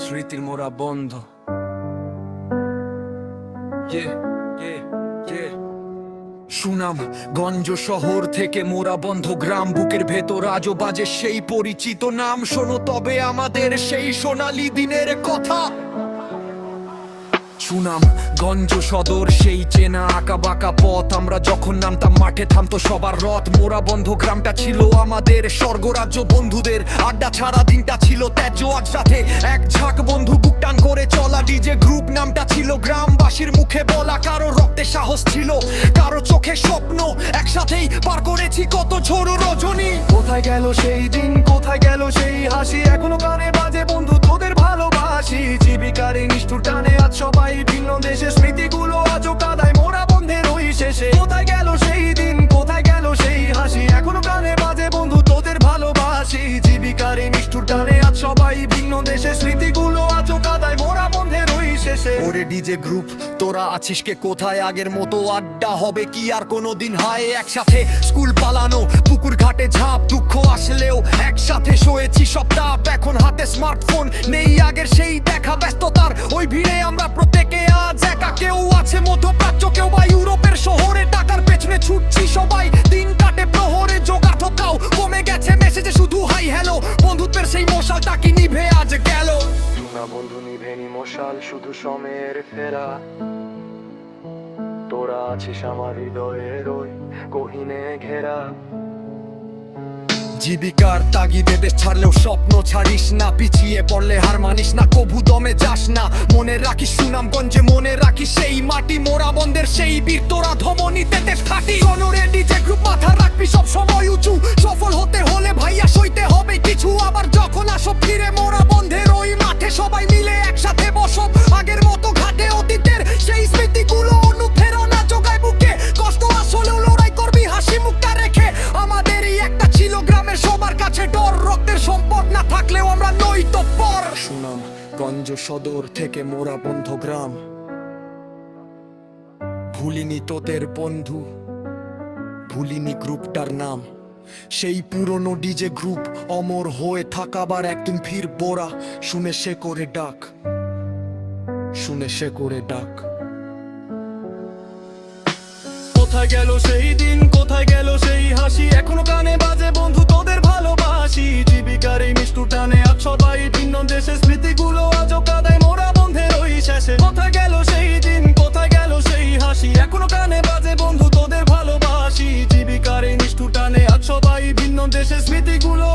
স্মৃতির মোরা বন্ধ। সুনামগঞ্জ শহর থেকে মোরা বন্ধ গ্রাম, বুকের ভেতর আজও বাজে সেই পরিচিত নাম। শোনো তবে আমাদের সেই সোনালী দিনের কথা। সুনামগঞ্জ সদর সেই চেনা আঁকা বাঁকা পথ, আমরা যখন নামতাম মাঠে থামতো সবার রথ। মোরা বন্ধ গ্রামটা ছিল আমাদের স্বর্গরাজ্য, বন্ধুদের আড্ডা ছাড়া দিনটা ছিল ত্যায্য। আজ রাতে এক ঝাঁক বন্ধু বুক টান করে চলা ডিজে গ্রুপ, নামটা ছিল গ্রামবাসীর মুখে বলা। কারো রক্তে সাহস ছিল, কারো চোখে স্বপ্ন, একসাথেই পার করেছি কত ঝোড়ো রজনী। কোথায় গেল সেই দিন, কোথায় গেল সেই হাসি, এখনো কানে বাজে বন্ধু তোদের ভালোবাসি। জীবিকার এই নিষ্ঠুর টানে আজ সবাই ভিন্ন দেশে, স্মৃতিগুলো আজও কাদায় মোরা বন্ধের ওই শেষে। কোথায় গেল সেই দিন, কোথায় গেল সেই হাসি, এখনো কানে বাজে বন্ধু তোদের ভালোবাসি। জীবিকার এই নিষ্ঠুর টানে আজ সবাই ভিন্ন দেশে, স্মৃতিগুলো আজও কাদায় মোরা বন্ধের ওই শেষে। ওরে ডিজে গ্রুপ তোরা আছিস কে কোথায়, আগের মতো আড্ডা হবে কি আর কোনোদিন? হায় একসাথে স্কুল পালানো, পুকুর ঘাটে ঝাঁপ, দুঃখ আসলেও একসাথে শোয়েছি সব তাপ। এখন হাতে স্মার্টফোন নেই আগের সেই দেখা, ব্যস্ততার ওই ভিড়ে আমরা প্রত্যেকে আজ একা। কেউ আছে মধ্যপ্রাচ্য, কেউ বা ইউরোপের শহরে, টাকার পেছনে ছুটছি সবাই, দিন কাটে প্রহরে। যোগাযোগটাও কমে গেছে, মেসেজে শুধু হাই হ্যালো, বন্ধুত্বের সেই মশালটা কি নিভে আজ গেল? না বন্ধু নিভেনি মশাল, শুধু সময়ের ফেরা। তোরা আছিস আমার হৃদয়ের ওই গহীনে ঘেরা। জীবিকার তাগিদে দেশ ছাড়লেও স্বপ্ন ছাড়িস না, পিছিয়ে পড়লে হার মানিস না, কবু দমে যাস না। মনে রাখিস সুনামগঞ্জে, মনে রাখিস সেই মাটি, মোরা বন্ধের সেই বীর তোরা ধমনীতে দেশ খাটি। অনরে ডিজে গ্রুপ মাথা রাখবি সব সময় উঁচু, সফল হতে হলে ভাইয়া সইতে হবে কিছু। আবার যখন আসো ফিরে মোরা বন্ধের ওই মাঠে, সবাই মিলে একসাথে বসব আগের মতো ঘাটে। অতীতের সেই স্মৃতিগুলো অনুপ্রেরণা যোগায় বুকে, কষ্ট আসলেও লড়াই করবি হাসি মুখটা রেখে। আমাদেরই একটা ছিল গ্রামের সবার কাছে ডর, রক্তের সম্পদ না থাকলেও আমরা নই তো পর। সুনামগঞ্জ সদর থেকে মোরা বন্ধ গ্রাম, ভুলিনি তোদের বন্ধু, ভুলিনি গ্রুপটার নাম। সেই পুরনো ডিজে গ্রুপ অমর হয়ে থাকাবার একদিন ফির বোরা। শুনে সে করে ডাক, শুনে সে করে ডাক। কোথায় গেল সেই দিন, কোথায় গেল সেই হাসি, এখনো কানে বাজে বন্ধু তোদের ভালোবাসি। জীবিকার এই নিষ্ঠুর টানে আজ সবাই ভিন্ন দেশে, স্মৃতিগুলো আজও কাদায় মোরা বন্ধের ওই শেষে। কোথায় গেল সেই দিন, কোথায় গেল সেই হাসি, এখনো কানে বাজে বন্ধু তোদের ভালোবাসি। জীবিকার এই নিষ্ঠুর টানে আজ সবাই ভিন্ন দেশে, স্মৃতিগুলো